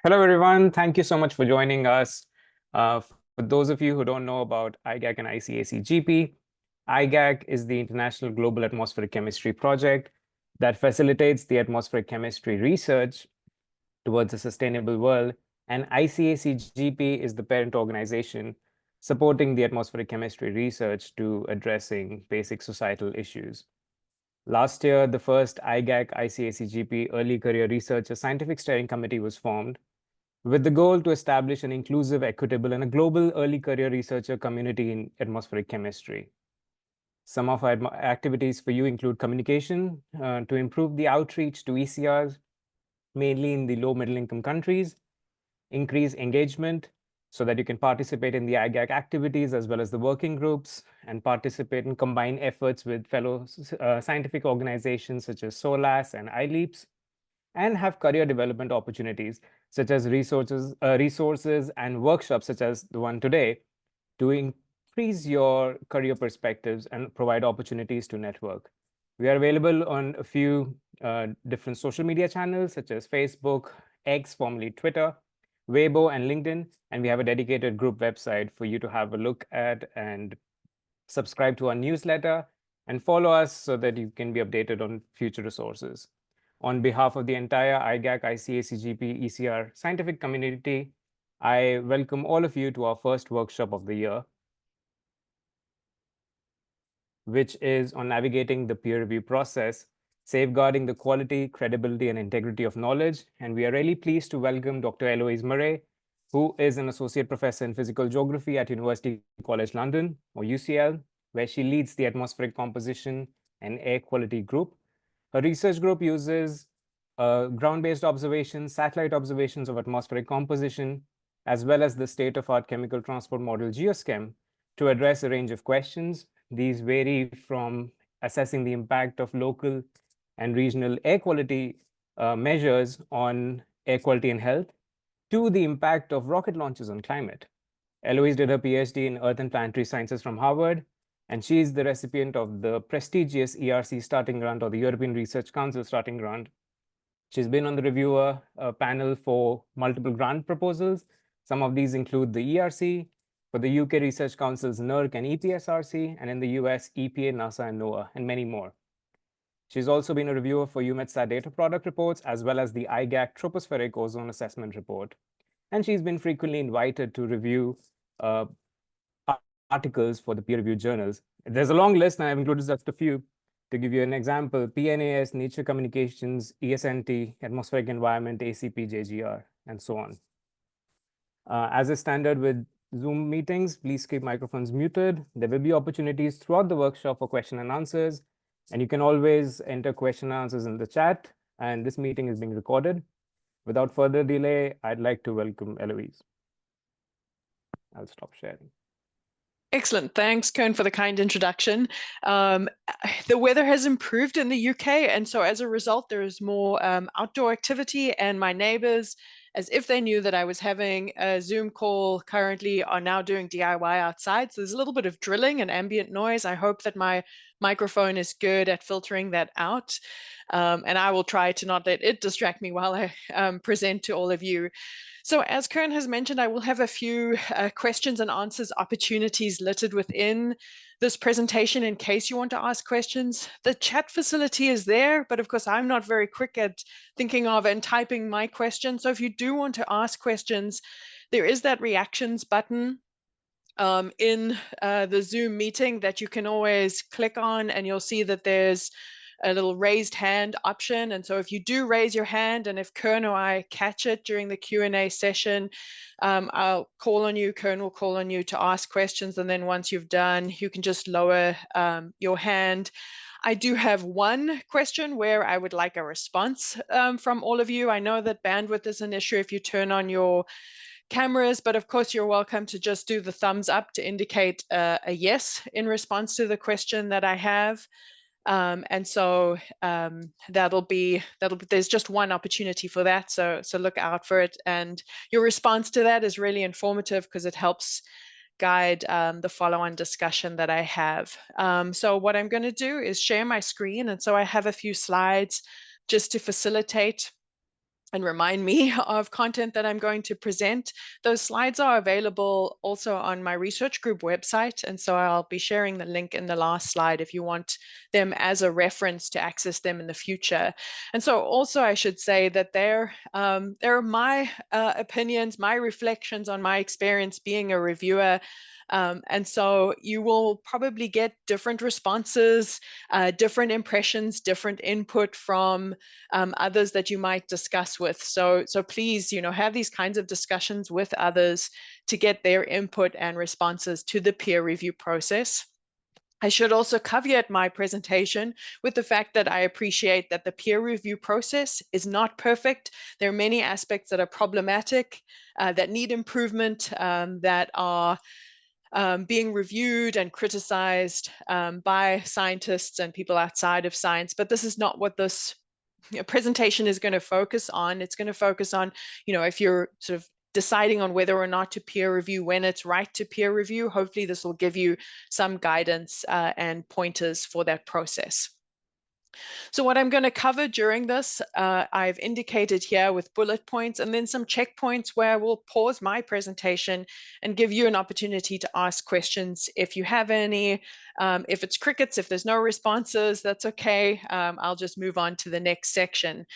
Hello, everyone. Thank you so much for joining us. For those of you who don't know about IGAC and ICAC-GP, IGAC is the International Global Atmospheric Chemistry Project that facilitates the atmospheric chemistry research towards a sustainable world, and ICAC-GP is the parent organization supporting the atmospheric chemistry research to addressing basic societal issues. Last year, the first IGAC ICAC-GP Early Career Researcher Scientific Steering Committee was formed, with the goal to establish an inclusive, equitable, and a global early career researcher community in atmospheric chemistry. Some of our activities for you include communication to improve the outreach to ECRs, mainly in the low middle income countries, increase engagement so that you can participate in the IGAC activities as well as the working groups, and participate and combine efforts with fellow scientific organizations such as SOLAS and ILEAPS, and have career development opportunities such as resources and workshops such as the one today to increase your career perspectives and provide opportunities to network. We are available on a few different social media channels such as Facebook, X, formerly Twitter, Weibo, and LinkedIn, and we have a dedicated group website for you to have a look at and subscribe to our newsletter and follow us so that you can be updated on future resources. On behalf of the entire IGAC, ICAC-GP, ECR scientific community, I welcome all of you to our first workshop of the year, which is on navigating the peer review process, safeguarding the quality, credibility, and integrity of knowledge. And we are really pleased to welcome Dr. Eloise Murray, who is an associate professor in physical geography at University College London, or UCL, where she leads the atmospheric composition and air quality group. Her research group uses ground-based observations, satellite observations of atmospheric composition, as well as the state-of-art chemical transport model GeoSChem to address a range of questions. These vary from assessing the impact of local and regional air quality measures on air quality and health, to the impact of rocket launches on climate. Eloise did her PhD in Earth and Planetary Sciences from Harvard, and she is the recipient of the prestigious ERC starting grant, or the European Research Council starting grant. She's been on the reviewer panel for multiple grant proposals. Some of these include the ERC, for the UK Research Council's NERC and EPSRC, and in the US, EPA, NASA, and NOAA, and many more. She's also been a reviewer for EUMETSAT data product reports, as well as the IGAC tropospheric ozone assessment report. And she's been frequently invited to review articles for the peer-reviewed journals. There's a long list, and I've included just a few. To give you an example, PNAS, Nature Communications, ESNT, Atmospheric Environment, ACP, JGR, and so on. As is standard with Zoom meetings, please keep microphones muted. There will be opportunities throughout the workshop for question and answers, and you can always enter question and answers in the chat, and this meeting is being recorded. Without further delay, I'd like to welcome Eloise. I'll stop sharing. Excellent. Thanks, Kern, for the kind introduction. The weather has improved in the UK, and so as a result, there is more outdoor activity, and my neighbors, as if they knew that I was having a Zoom call currently, are now doing DIY outside. So there's a little bit of drilling and ambient noise. I hope that my microphone is good at filtering that out, and I will try to not let it distract me while I present to all of you. So as Kern has mentioned, I will have a few questions and answers opportunities littered within this presentation in case you want to ask questions. The chat facility is there, but of course I'm not very quick at thinking of and typing my questions. So if you do want to ask questions, there is that reactions button in the Zoom meeting that you can always click on, and you'll see that there's a little raised hand option. And so if you do raise your hand, and if Kern or I catch it during the Q&A session, I'll call on you, Kern will call on you to ask questions. And then once you've done, you can just lower your hand. I do have one question where I would like a response from all of you. I know that bandwidth is an issue if you turn on your cameras, but of course you're welcome to just do the thumbs up to indicate a yes in response to the question that I have. And so there's just one opportunity for that. So look out for it. And your response to that is really informative because it helps guide the follow-on discussion that I have. So what I'm going to do is share my screen. And so I have a few slides just to facilitate and remind me of content that I'm going to present. Those slides are available also on my research group website. And so I'll be sharing the link in the last slide if you want them as a reference to access them in the future. And so also I should say that they're my opinions, my reflections on my experience being a reviewer. And so you will probably get different responses, different impressions, different input from others that you might discuss with. So please, have these kinds of discussions with others to get their input and responses to the peer review process. I should also caveat my presentation with the fact that I appreciate that the peer review process is not perfect. There are many aspects that are problematic, that need improvement, that are being reviewed and criticized by scientists and people outside of science. But this is not what this presentation is going to focus on. It's going to focus on, if you're sort of deciding on whether or not to peer review, when it's right to peer review, hopefully this will give you some guidance and pointers for that process. So what I'm going to cover during this, I've indicated here with bullet points, and then some checkpoints where we'll pause my presentation and give you an opportunity to ask questions if you have any. If it's crickets, if there's no responses, that's okay. I'll just move on to the next section.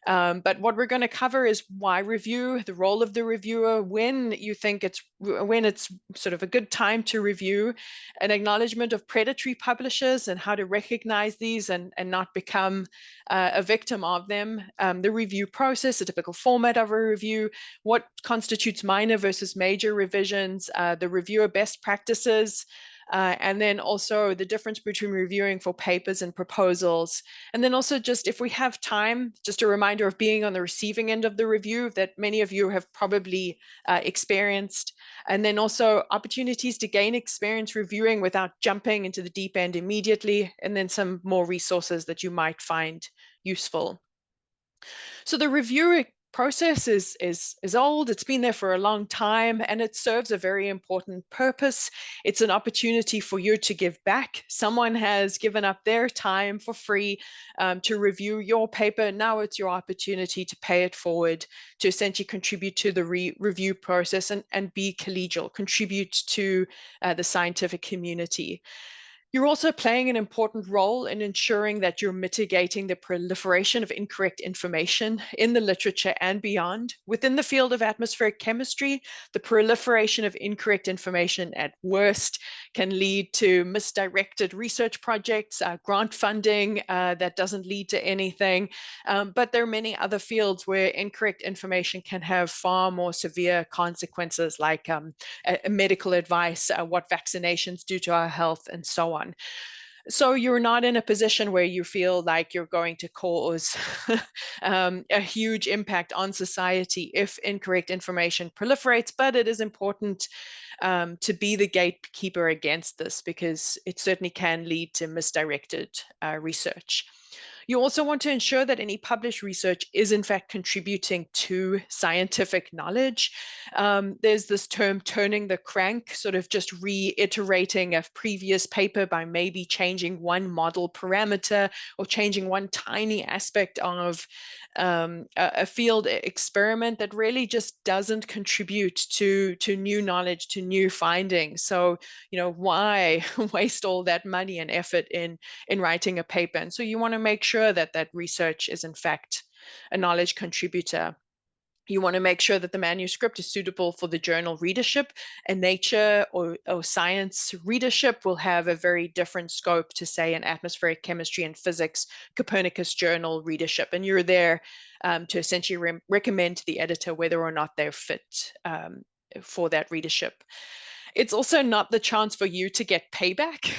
But what we're going to cover is why review, the role of the reviewer, when it's sort of a good time to review, an acknowledgement of predatory publishers and how to recognize these and not become a victim of them, the review process, the typical format of a review, what constitutes minor versus major revisions, the reviewer best practices, and then also the difference between reviewing for papers and proposals. And then also just if we have time, just a reminder of being on the receiving end of the review that many of you have probably experienced. And then also opportunities to gain experience reviewing without jumping into the deep end immediately. And then some more resources that you might find useful. So the review process is old. It's been there for a long time, and it serves a very important purpose. It's an opportunity for you to give back. Someone has given up their time for free to review your paper. Now it's your opportunity to pay it forward, to essentially contribute to the review process and be collegial, contribute to the scientific community. You're also playing an important role in ensuring that you're mitigating the proliferation of incorrect information in the literature and beyond. Within the field of atmospheric chemistry, the proliferation of incorrect information at worst can lead to misdirected research projects, grant funding that doesn't lead to anything. But there are many other fields where incorrect information can have far more severe consequences, like medical advice, what vaccinations do to our health, and so on. So you're not in a position where you feel like you're going to cause a huge impact on society if incorrect information proliferates, but it is important to be the gatekeeper against this because it certainly can lead to misdirected research. You also want to ensure that any published research is in fact contributing to scientific knowledge. There's this term turning the crank, sort of just reiterating a previous paper by maybe changing one model parameter or changing one tiny aspect of a field experiment that really just doesn't contribute to new knowledge, to new findings. So, why waste all that money and effort in writing a paper? And so you want to make sure that that research is in fact a knowledge contributor. You want to make sure that the manuscript is suitable for the journal readership, and nature or science readership will have a very different scope to, say, an atmospheric chemistry and physics Copernicus journal readership. And you're there to essentially recommend to the editor whether or not they're fit for that readership. It's also not the chance for you to get payback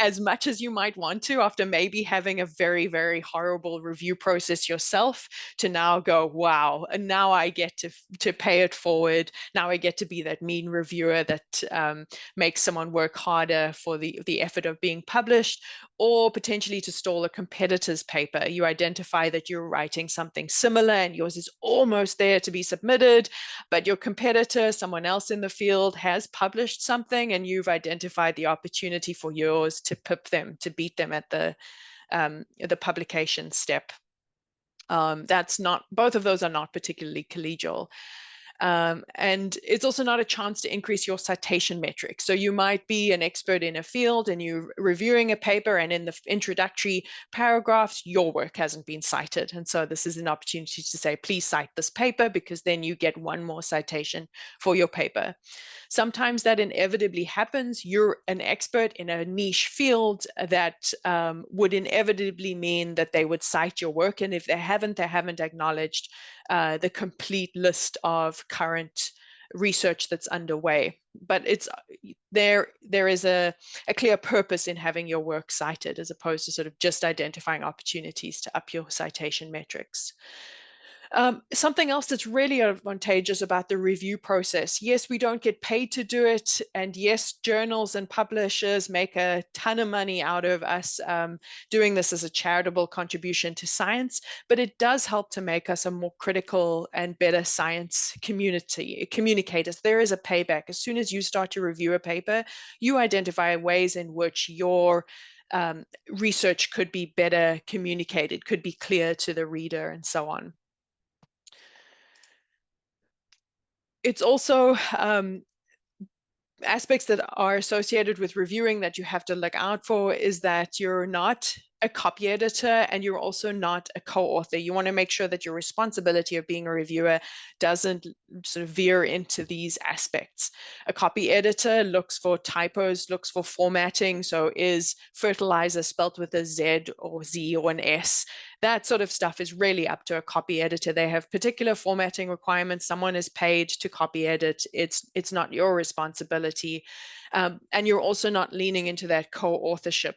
as much as you might want to after maybe having a very, very horrible review process yourself, to now go, wow, and now I get to pay it forward. Now I get to be that mean reviewer that makes someone work harder for the effort of being published, or potentially to stall a competitor's paper. You identify that you're writing something similar and yours is almost there to be submitted, but your competitor, someone else in the field, has published something and you've identified the opportunity for yours to pip them, to beat them at the publication step. Both of those are not particularly collegial. And it's also not a chance to increase your citation metrics. So you might be an expert in a field and you're reviewing a paper, and in the introductory paragraphs, your work hasn't been cited. And so this is an opportunity to say, please cite this paper, because then you get one more citation for your paper. Sometimes that inevitably happens. You're an expert in a niche field that would inevitably mean that they would cite your work. And if they haven't acknowledged the complete list of current research that's underway. But it's there is a clear purpose in having your work cited, as opposed to sort of just identifying opportunities to up your citation metrics. Something else that's really advantageous about the review process: yes, we don't get paid to do it, and yes, journals and publishers make a ton of money out of us doing this as a charitable contribution to science, but it does help to make us a more critical and better science communicators. There is a payback. As soon as you start to review a paper, you identify ways in which your research could be better communicated, could be clear to the reader, and so on. It's also aspects that are associated with reviewing that you have to look out for is that you're not a copy editor and you're also not a co-author. You want to make sure that your responsibility of being a reviewer doesn't sort of veer into these aspects. A copy editor looks for typos, looks for formatting. So is fertilizer spelt with a Z or Z or an S? That sort of stuff is really up to a copy editor. They have particular formatting requirements. Someone is paid to copy edit. It's not your responsibility. And you're also not leaning into that co-authorship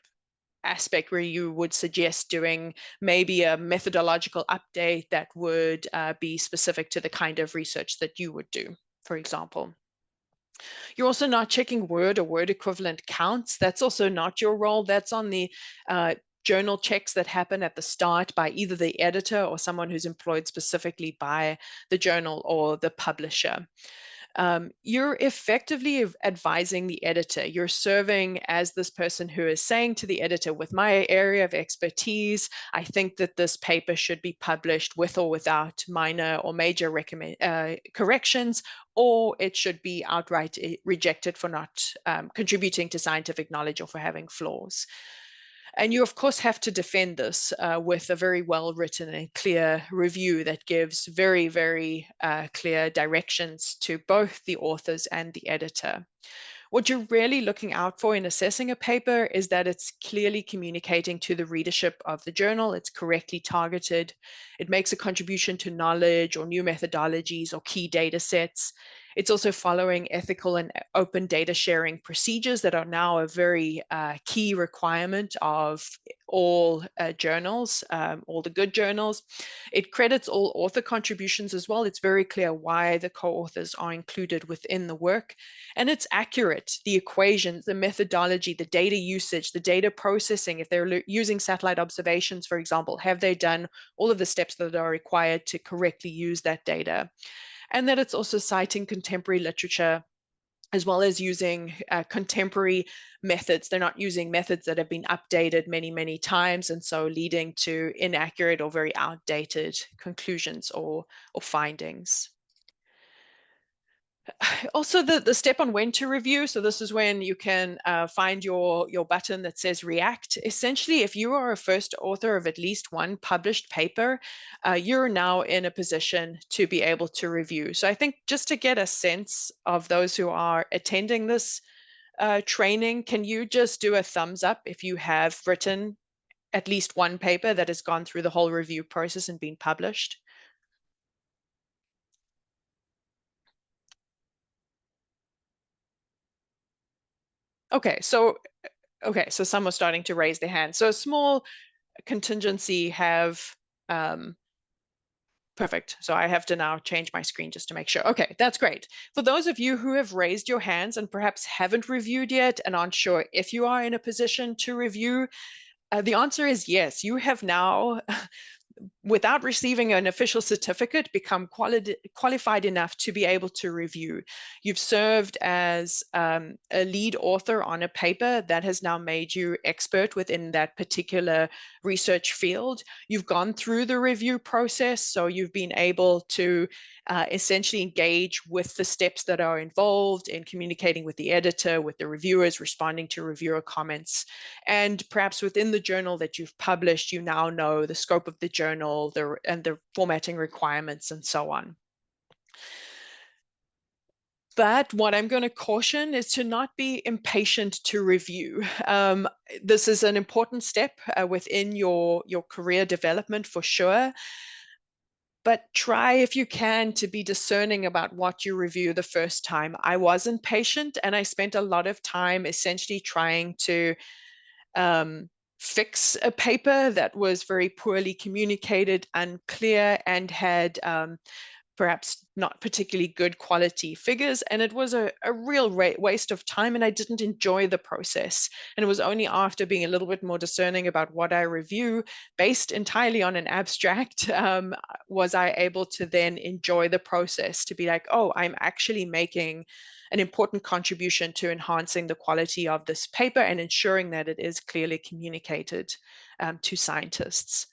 aspect where you would suggest doing maybe a methodological update that would be specific to the kind of research that you would do, for example. You're also not checking word or word equivalent counts. That's also not your role. That's on the journal checks that happen at the start by either the editor or someone who's employed specifically by the journal or the publisher. You're effectively advising the editor. You're serving as this person who is saying to the editor, with my area of expertise, I think that this paper should be published with or without minor or major corrections, or it should be outright rejected for not contributing to scientific knowledge or for having flaws. And you, of course, have to defend this with a very well-written and clear review that gives very, very clear directions to both the authors and the editor. What you're really looking out for in assessing a paper is that it's clearly communicating to the readership of the journal, it's correctly targeted, it makes a contribution to knowledge or new methodologies or key data sets. It's also following ethical and open data sharing procedures that are now a very key requirement of all journals, all the good journals. It credits all author contributions as well. It's very clear why the co-authors are included within the work. And it's accurate. The equations, the methodology, the data usage, the data processing, if they're using satellite observations, for example, have they done all of the steps that are required to correctly use that data? And that it's also citing contemporary literature, as well as using contemporary methods. They're not using methods that have been updated many, many times, and so leading to inaccurate or very outdated conclusions or findings. Also, the step on when to review. So this is when you can find your button that says react. Essentially, if you are a first author of at least one published paper, you're now in a position to be able to review. So I think just to get a sense of those who are attending this training, can you just do a thumbs up if you have written at least one paper that has gone through the whole review process and been published? Okay, so some are starting to raise their hands. So a small contingency have, perfect. So I have to now change my screen just to make sure. Okay, that's great. For those of you who have raised your hands and perhaps haven't reviewed yet and aren't sure if you are in a position to review, the answer is yes. You have now without receiving an official certificate, become qualified enough to be able to review. You've served as a lead author on a paper that has now made you expert within that particular research field. You've gone through the review process, so you've been able to essentially engage with the steps that are involved in communicating with the editor, with the reviewers, responding to reviewer comments. And perhaps within the journal that you've published, you now know the scope of the journal and the formatting requirements and so on. But what I'm going to caution is to not be impatient to review. This is an important step within your career development for sure. But try, if you can, to be discerning about what you review the first time. I wasn't patient, and I spent a lot of time essentially trying to fix a paper that was very poorly communicated, unclear, and had perhaps not particularly good quality figures. And it was a real waste of time, and I didn't enjoy the process. And it was only after being a little bit more discerning about what I review, based entirely on an abstract, was I able to then enjoy the process, to be like, oh, I'm actually making an important contribution to enhancing the quality of this paper and ensuring that it is clearly communicated to scientists.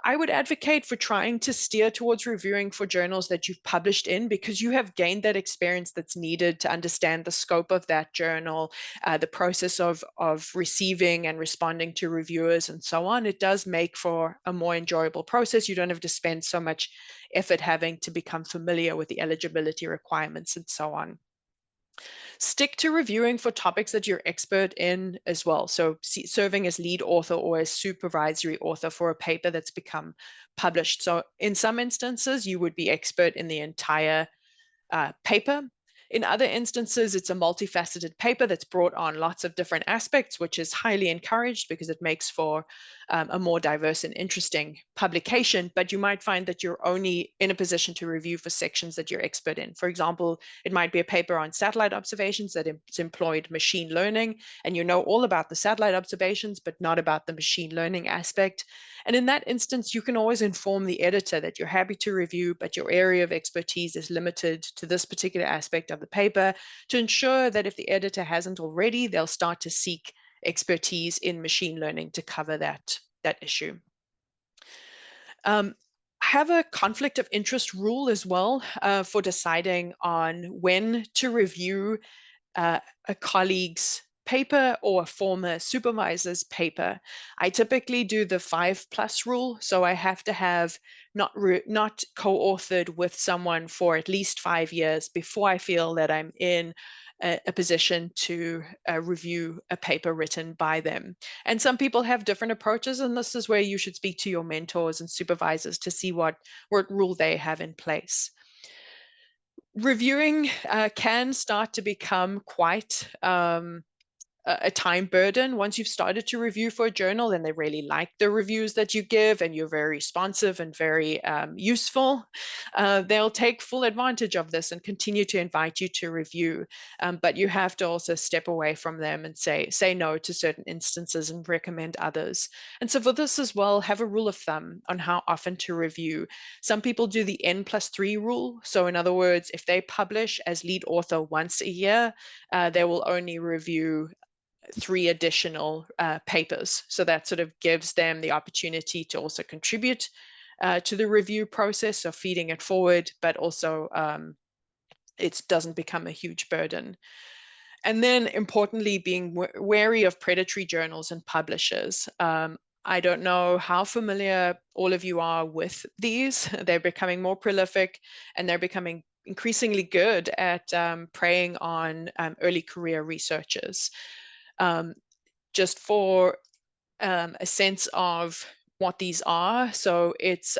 I would advocate for trying to steer towards reviewing for journals that you've published in, because you have gained that experience that's needed to understand the scope of that journal, the process of receiving and responding to reviewers and so on. It does make for a more enjoyable process. You don't have to spend so much effort having to become familiar with the eligibility requirements and so on. Stick to reviewing for topics that you're expert in as well. So serving as lead author or as supervisory author for a paper that's become published. So in some instances, you would be expert in the entire paper. In other instances, it's a multifaceted paper that's brought on lots of different aspects, which is highly encouraged because it makes for a more diverse and interesting publication. But you might find that you're only in a position to review for sections that you're expert in. For example, it might be a paper on satellite observations that employed machine learning, and you know all about the satellite observations, but not about the machine learning aspect. And in that instance, you can always inform the editor that you're happy to review, but your area of expertise is limited to this particular aspect of the paper, to ensure that if the editor hasn't already, they'll start to seek expertise in machine learning to cover that issue. Have a conflict of interest rule as well for deciding on when to review a colleague's paper or a former supervisor's paper. I typically do the 5+ rule, so I have to have not co-authored with someone for at least 5 years before I feel that I'm in a position to review a paper written by them. And some people have different approaches, and this is where you should speak to your mentors and supervisors to see what rule they have in place. Reviewing can start to become quite a time burden. Once you've started to review for a journal and they really like the reviews that you give and you're very responsive and very useful, they'll take full advantage of this and continue to invite you to review. But you have to also step away from them and say no to certain instances and recommend others. And so for this as well, have a rule of thumb on how often to review. Some people do the N+3 rule. So in other words, if they publish as lead author once a year, they will only review 3 additional papers. So that sort of gives them the opportunity to also contribute to the review process, so feeding it forward, but also it doesn't become a huge burden. And then importantly, being wary of predatory journals and publishers. I don't know how familiar all of you are with these. They're becoming more prolific, and they're becoming increasingly good at preying on early career researchers. Just for a sense of what these are. So it's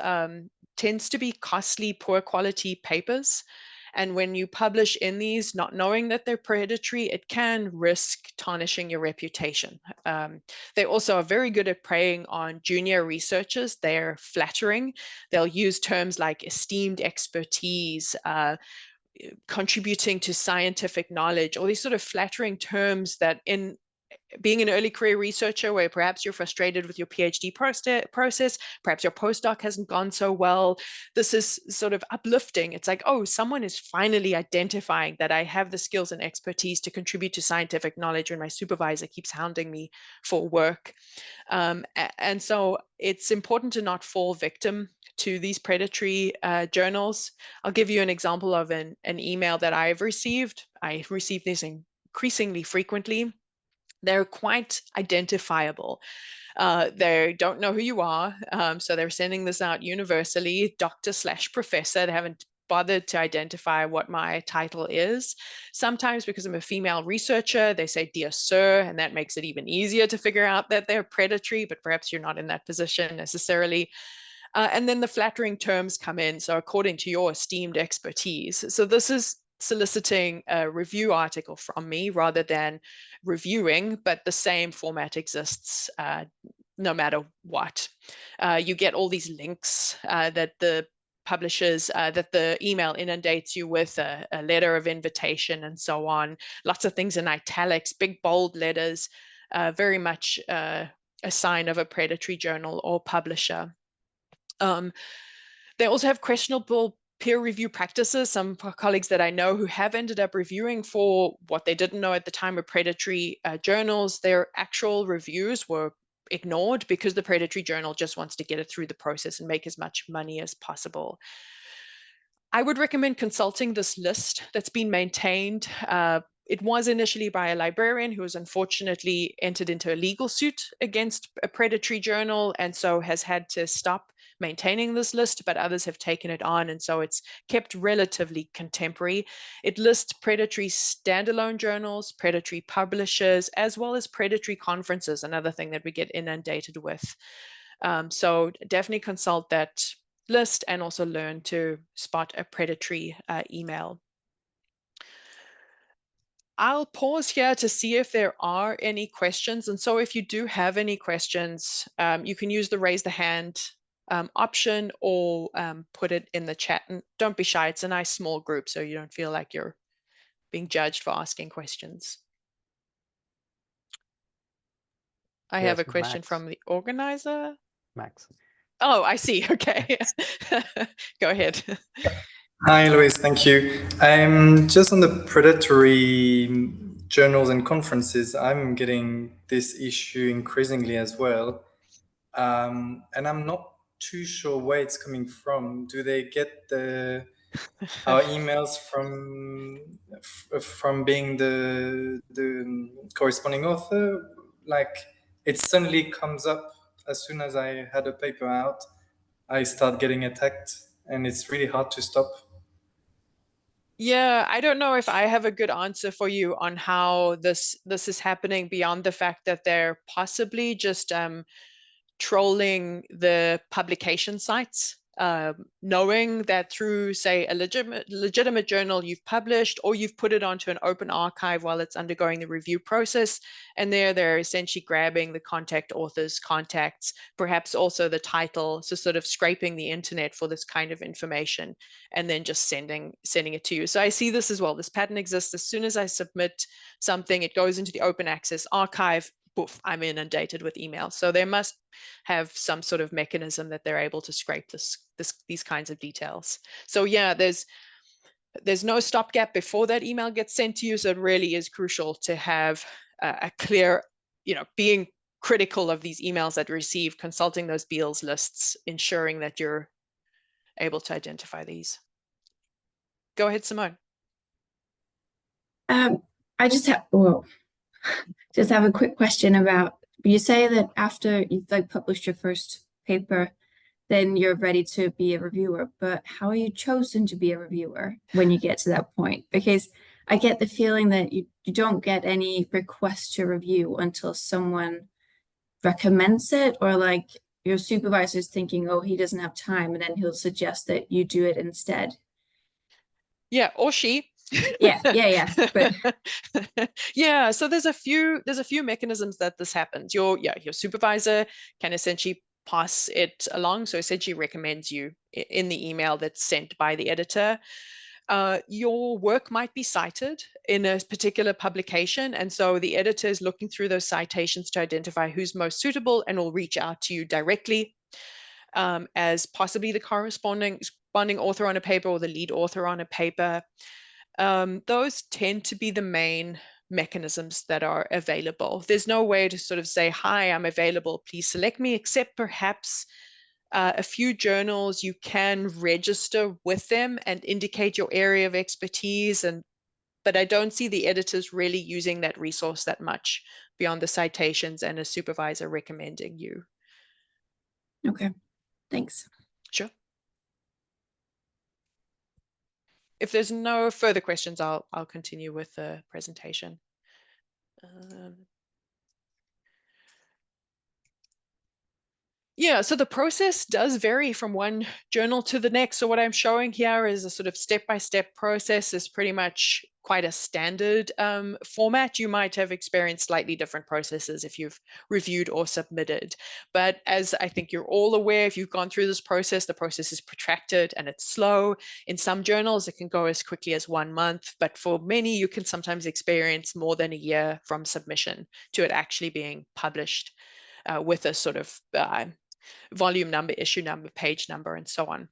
tends to be costly, poor quality papers. And when you publish in these, not knowing that they're predatory, it can risk tarnishing your reputation. They also are very good at preying on junior researchers. They're flattering. They'll use terms like esteemed expertise, contributing to scientific knowledge, all these sort of flattering terms that in being an early career researcher where perhaps you're frustrated with your PhD process, perhaps your postdoc hasn't gone so well. This is sort of uplifting. It's like, oh, someone is finally identifying that I have the skills and expertise to contribute to scientific knowledge when my supervisor keeps hounding me for work. And so it's important to not fall victim to these predatory journals. I'll give you an example of an email that I've received. I receive these increasingly frequently. They're quite identifiable. They don't know who you are, so they're sending this out universally, doctor/professor. They haven't bothered to identify what my title is. Sometimes because I'm a female researcher, they say, "Dear Sir," and that makes it even easier to figure out that they're predatory, but perhaps you're not in that position necessarily. And then the flattering terms come in. So according to your esteemed expertise. So this is soliciting a review article from me rather than reviewing, but the same format exists no matter what. You get all these links that the publishers, that the email inundates you with, a letter of invitation and so on. Lots of things in italics, big bold letters, very much a sign of a predatory journal or publisher. They also have questionable peer review practices. Some colleagues that I know who have ended up reviewing for what they didn't know at the time were predatory journals. Their actual reviews were ignored because the predatory journal just wants to get it through the process and make as much money as possible. I would recommend consulting this list that's been maintained. It was initially by a librarian who was unfortunately entered into a legal suit against a predatory journal and so has had to stop maintaining this list, but others have taken it on, and so it's kept relatively contemporary. It lists predatory standalone journals, predatory publishers, as well as predatory conferences, another thing that we get inundated with. So definitely consult that list and also learn to spot a predatory email. I'll pause here to see if there are any questions. And so if you do have any questions, you can use the raise the hand option or put it in the chat. And don't be shy, it's a nice small group, so you don't feel like you're being judged for asking questions. I have a question Max. from the organizer. Max. Oh, I see. Okay. Go ahead. Hi, Louise. Thank you. Just on the predatory journals and conferences, I'm getting this issue increasingly as well. And I'm not too sure where it's coming from. Do they get our emails from being the corresponding author? Like, it suddenly comes up as soon as I had a paper out, I start getting attacked, and it's really hard to stop. Yeah, I don't know if I have a good answer for you on how this is happening beyond the fact that they're possibly just trolling the publication sites, knowing that through, say, a legitimate journal you've published, or you've put it onto an open archive while it's undergoing the review process, and they're essentially grabbing the contact author's contacts, perhaps also the title, so sort of scraping the internet for this kind of information, and then just sending it to you. So I see this as well. This pattern exists. As soon as I submit something, it goes into the open access archive. Poof, I'm inundated with emails. So they must have some sort of mechanism that they're able to scrape these kinds of details. So yeah, there's no stopgap before that email gets sent to you. So it really is crucial to have a clear, being critical of these emails that receive, consulting those Beals lists, ensuring that you're able to identify these. Go ahead, Simone. I just have a quick question about, you say that after you've published your first paper, then you're ready to be a reviewer, but how are you chosen to be a reviewer when you get to that point? Because I get the feeling that you don't get any request to review until someone recommends it, or like your supervisor's thinking, oh, he doesn't have time, and then he'll suggest that you do it instead. Yeah, or she. Yeah. But yeah, so there's a few mechanisms that this happens. Your supervisor can essentially pass it along, so essentially recommends you in the email that's sent by the editor. your work might be cited in a particular publication. And so the editor is looking through those citations to identify who's most suitable and will reach out to you directly as possibly the corresponding author on a paper or the lead author on a paper. Those tend to be the main mechanisms that are available. There's no way to sort of say, hi, I'm available, please select me, except perhaps a few journals you can register with them and indicate your area of expertise. But I don't see the editors really using that resource that much beyond the citations and a supervisor recommending you. Okay, thanks. Sure. If there's no further questions, I'll continue with the presentation. Yeah, so the process does vary from one journal to the next. So what I'm showing here is a sort of step-by-step process. Is pretty much quite a standard format. You might have experienced slightly different processes if you've reviewed or submitted. But as I think you're all aware, if you've gone through this process, the process is protracted and it's slow. In some journals, it can go as quickly as 1 month. But for many, you can sometimes experience more than a year from submission to it actually being published with a sort of volume number, issue number, page number, and so on.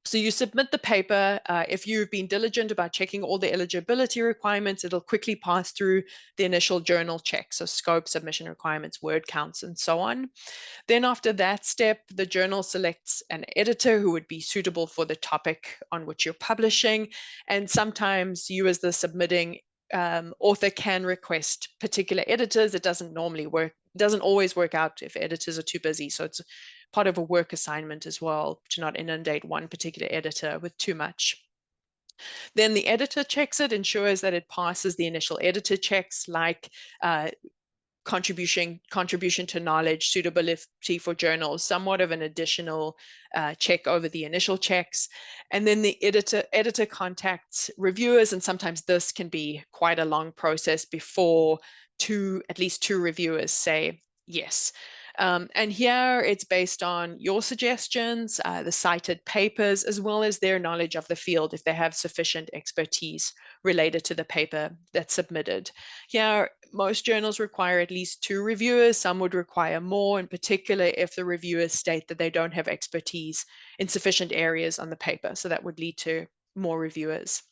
So you submit the paper. If you've been diligent about checking all the eligibility requirements, it'll quickly pass through the initial journal check, so scope, submission requirements, word counts, and so on. Then after that step, the journal selects an editor who would be suitable for the topic on which you're publishing. And sometimes you as the submitting author can request particular editors. It doesn't normally work. It doesn't always work out if editors are too busy. So it's part of a work assignment as well to not inundate one particular editor with too much. Then the editor checks it, ensures that it passes the initial editor checks like contribution to knowledge, suitability for journals, somewhat of an additional check over the initial checks. And then the editor contacts reviewers, and sometimes this can be quite a long process before at least two reviewers say yes. And here it's based on your suggestions, the cited papers, as well as their knowledge of the field if they have sufficient expertise related to the paper that's submitted. Here, most journals require at least 2 reviewers. Some would require more, in particular if the reviewers state that they don't have expertise in sufficient areas on the paper. So that would lead to more reviewers.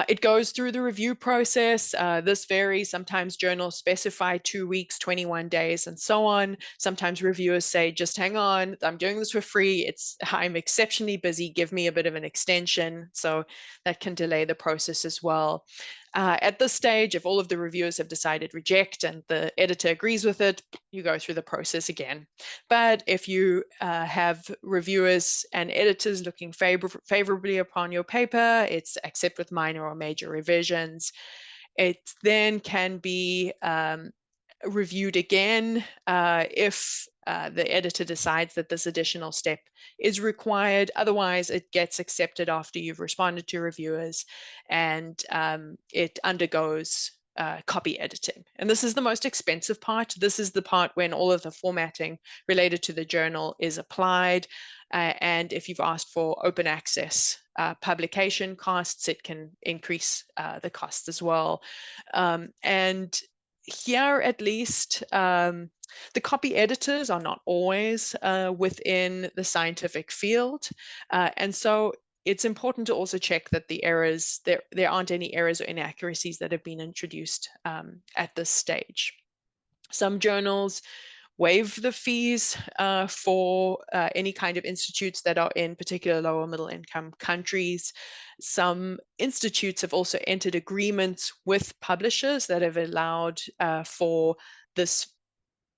It goes through the review process. This varies. Sometimes journals specify 2 weeks, 21 days, and so on. Sometimes reviewers say, just hang on, I'm doing this for free. I'm exceptionally busy. Give me a bit of an extension. So that can delay the process as well. At this stage, if all of the reviewers have decided reject and the editor agrees with it, you go through the process again. But if you have reviewers and editors looking favorably upon your paper, it's accept with minor or major revisions. It then can be reviewed again if the editor decides that this additional step is required. Otherwise, it gets accepted after you've responded to reviewers, and it undergoes copy editing. And this is the most expensive part. This is the part when all of the formatting related to the journal is applied. And if you've asked for open access publication costs, it can increase the cost as well. And here, at least, the copy editors are not always within the scientific field. And so it's important to also check that the errors, there aren't any errors or inaccuracies that have been introduced at this stage. Some journals waive the fees for any kind of institutes that are in particular low or middle income countries. Some institutes have also entered agreements with publishers that have allowed for this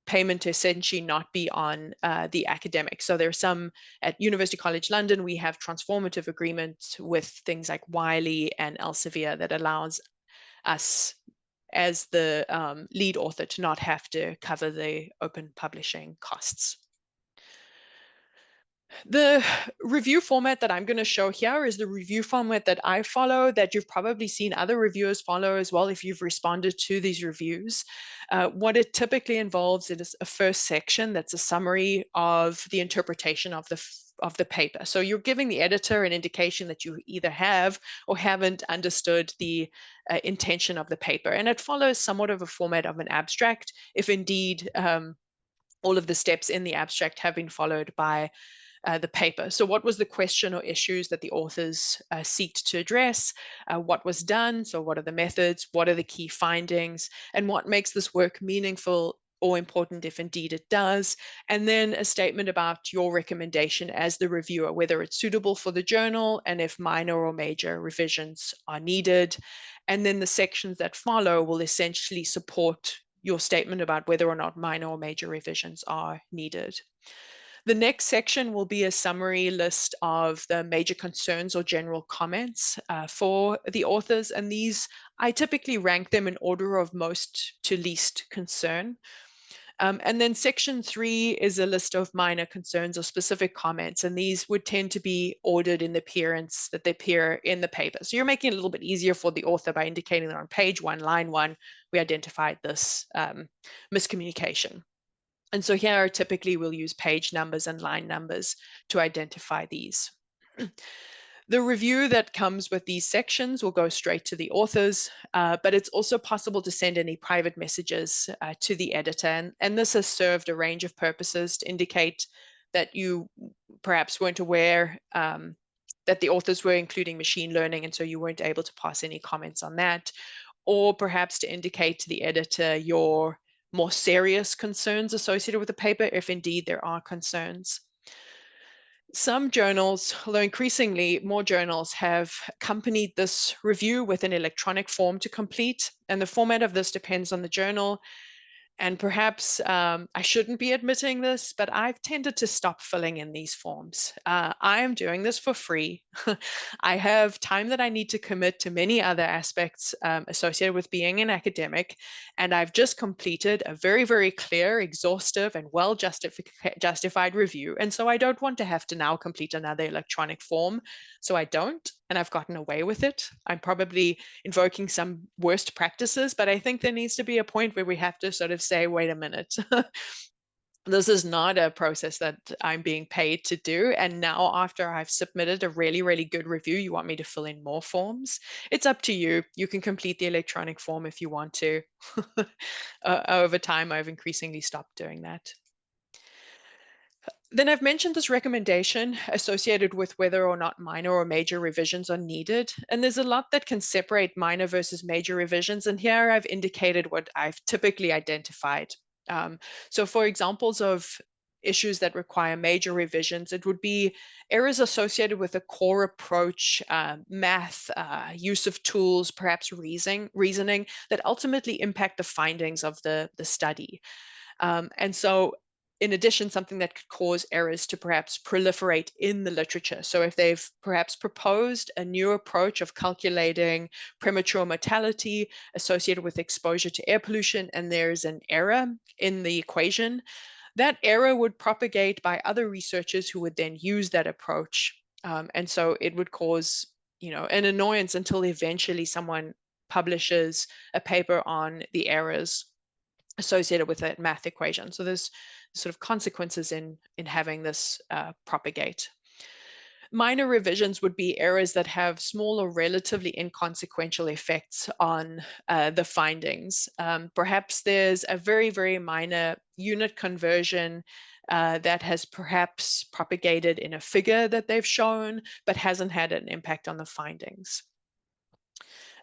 payment to essentially not be on the academic. So there are some at University College London, we have transformative agreements with things like Wiley and Elsevier that allows us as the lead author to not have to cover the open publishing costs. The review format that I'm going to show here is the review format that I follow, that you've probably seen other reviewers follow as well if you've responded to these reviews. What it typically involves is a first section that's a summary of the interpretation of the paper. So you're giving the editor an indication that you either have or haven't understood the intention of the paper. And it follows somewhat of a format of an abstract, if indeed all of the steps in the abstract have been followed by the paper. So what was the question or issues that the authors seeked to address? What was done? So what are the methods? What are the key findings? And what makes this work meaningful or important if indeed it does? And then a statement about your recommendation as the reviewer, whether it's suitable for the journal and if minor or major revisions are needed. And then the sections that follow will essentially support your statement about whether or not minor or major revisions are needed. The next section will be a summary list of the major concerns or general comments for the authors. And these, I typically rank them in order of most to least concern. And then section 3 is a list of minor concerns or specific comments. And these would tend to be ordered in the appearance that they appear in the paper. So you're making it a little bit easier for the author by indicating that on page 1, line 1, we identified this miscommunication. And so here, typically, we'll use page numbers and line numbers to identify these. The review that comes with these sections will go straight to the authors, but it's also possible to send any private messages to the editor. And this has served a range of purposes to indicate that you perhaps weren't aware that the authors were including machine learning, and so you weren't able to pass any comments on that, or perhaps to indicate to the editor your more serious concerns associated with the paper, if indeed there are concerns. Some journals, although increasingly more journals, have accompanied this review with an electronic form to complete, and the format of this depends on the journal. And perhaps I shouldn't be admitting this, but I've tended to stop filling in these forms. I am doing this for free. I have time that I need to commit to many other aspects associated with being an academic. And I've just completed a very, very clear, exhaustive, and well justified review. And so I don't want to have to now complete another electronic form. So I don't, and I've gotten away with it. I'm probably invoking some worst practices, but I think there needs to be a point where we have to sort of say, wait a minute, this is not a process that I'm being paid to do. And now after I've submitted a really, really good review, you want me to fill in more forms? It's up to you. You can complete the electronic form if you want to. Over time, I've increasingly stopped doing that. Then I've mentioned this recommendation associated with whether or not minor or major revisions are needed. And there's a lot that can separate minor versus major revisions. And here I've indicated what I've typically identified. So for examples of issues that require major revisions, it would be errors associated with a core approach, math, use of tools, perhaps reasoning that ultimately impact the findings of the study. And so in addition, something that could cause errors to perhaps proliferate in the literature. So if they've perhaps proposed a new approach of calculating premature mortality associated with exposure to air pollution, and there's an error in the equation, that error would propagate by other researchers who would then use that approach. And so it would cause, an annoyance until eventually someone publishes a paper on the errors associated with that math equation. So there's sort of consequences in having this propagate. Minor revisions would be errors that have small or relatively inconsequential effects on the findings. Perhaps there's a very, very minor unit conversion that has perhaps propagated in a figure that they've shown, but hasn't had an impact on the findings.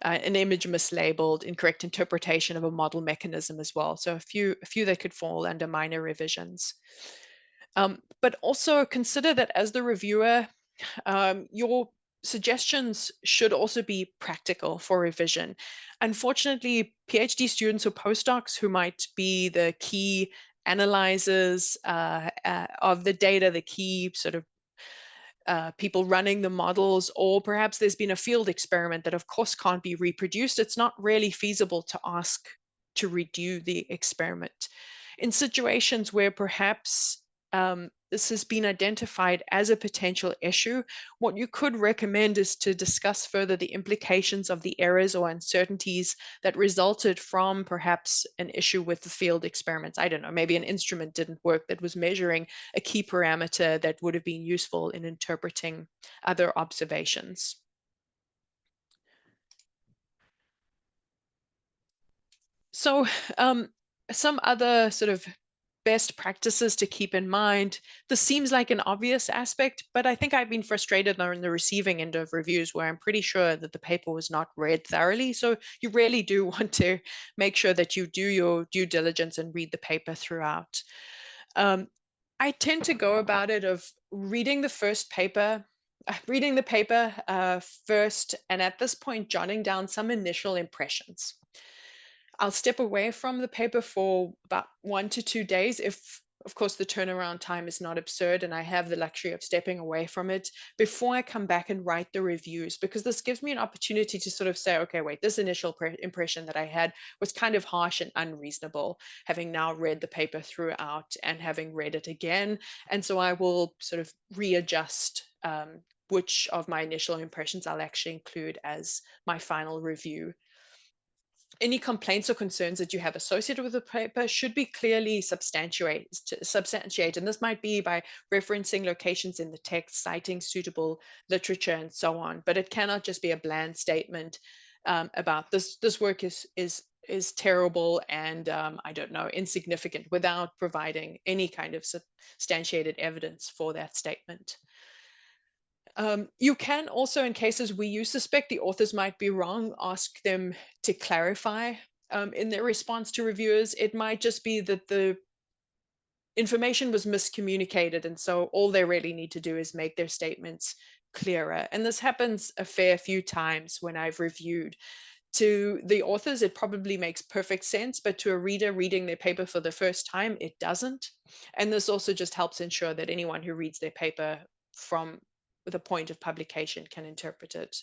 An image mislabeled, incorrect interpretation of a model mechanism as well. So a few that could fall under minor revisions. But also consider that as the reviewer, your suggestions should also be practical for revision. Unfortunately, PhD students or postdocs who might be the key analyzers of the data, the key sort of people running the models, or perhaps there's been a field experiment that of course can't be reproduced. It's not really feasible to ask to redo the experiment. In situations where perhaps this has been identified as a potential issue, what you could recommend is to discuss further the implications of the errors or uncertainties that resulted from perhaps an issue with the field experiments. I don't know, maybe an instrument didn't work that was measuring a key parameter that would have been useful in interpreting other observations. So some other sort of best practices to keep in mind. This seems like an obvious aspect, but I think I've been frustrated on the receiving end of reviews where I'm pretty sure that the paper was not read thoroughly. So you really do want to make sure that you do your due diligence and read the paper throughout. I tend to go about it of reading the paper first, and at this point, jotting down some initial impressions. I'll step away from the paper for about 1 to 2 days if, of course, the turnaround time is not absurd and I have the luxury of stepping away from it before I come back and write the reviews, because this gives me an opportunity to sort of say, okay, wait, this initial impression that I had was kind of harsh and unreasonable, having now read the paper throughout and having read it again. And so I will sort of readjust which of my initial impressions I'll actually include as my final review. Any complaints or concerns that you have associated with the paper should be clearly substantiated. And this might be by referencing locations in the text, citing suitable literature, and so on. But it cannot just be a bland statement about this work is terrible and I don't know, insignificant, without providing any kind of substantiated evidence for that statement. You can also, in cases where you suspect the authors might be wrong, ask them to clarify in their response to reviewers. It might just be that the information was miscommunicated, and so all they really need to do is make their statements clearer. And this happens a fair few times when I've reviewed. To the authors, it probably makes perfect sense, but to a reader reading their paper for the first time, it doesn't. And this also just helps ensure that anyone who reads their paper from the point of publication can interpret it.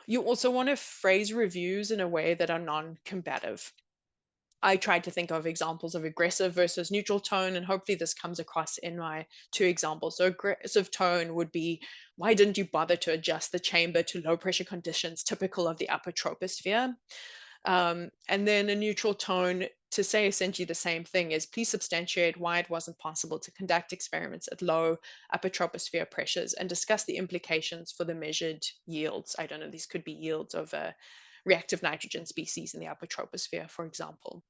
You also want to phrase reviews in a way that are non-combative. I tried to think of examples of aggressive versus neutral tone, and hopefully this comes across in my 2 examples. So aggressive tone would be, why didn't you bother to adjust the chamber to low pressure conditions typical of the upper troposphere? And then a neutral tone to say essentially the same thing is, please substantiate why it wasn't possible to conduct experiments at low upper troposphere pressures and discuss the implications for the measured yields. I don't know, these could be yields of reactive nitrogen species in the upper troposphere, for example.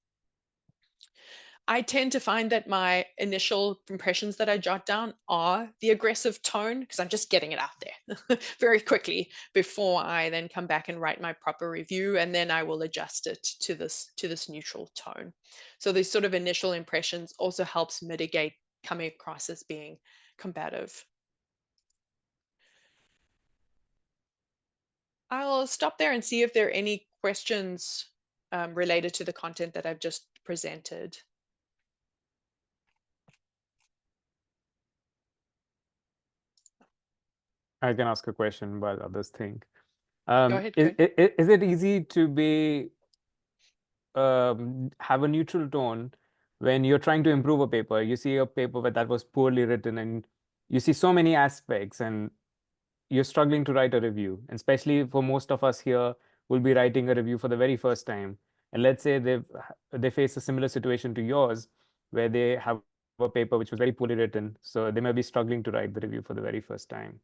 I tend to find that my initial impressions that I jot down are the aggressive tone, because I'm just getting it out there very quickly before I then come back and write my proper review, and then I will adjust it to this neutral tone. So these sort of initial impressions also helps mitigate coming across as being combative. I'll stop there and see if there are any questions related to the content that I've just presented. I can ask a question while others think. Go ahead, Koen. Is it easy to have a neutral tone when you're trying to improve a paper? You see a paper that was poorly written and you see so many aspects and you're struggling to write a review. And especially for most of us here, we'll be writing a review for the very first time. And let's say they face a similar situation to yours, where they have a paper which was very poorly written. So they may be struggling to write the review for the very first time.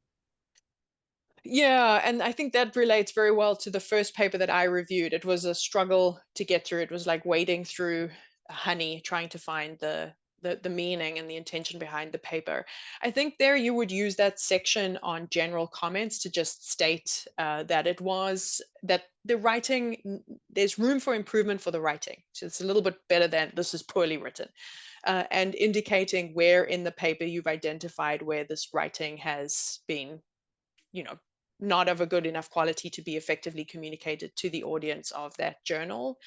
Yeah, and I think that relates very well to the first paper that I reviewed. It was a struggle to get through. It was like wading through honey, trying to find the meaning and the intention behind the paper. I think there you would use that section on general comments to just state that the writing, there's room for improvement for the writing. So it's a little bit better than this is poorly written. And indicating where in the paper you've identified where this writing has been, not of a good enough quality to be effectively communicated to the audience of that journal.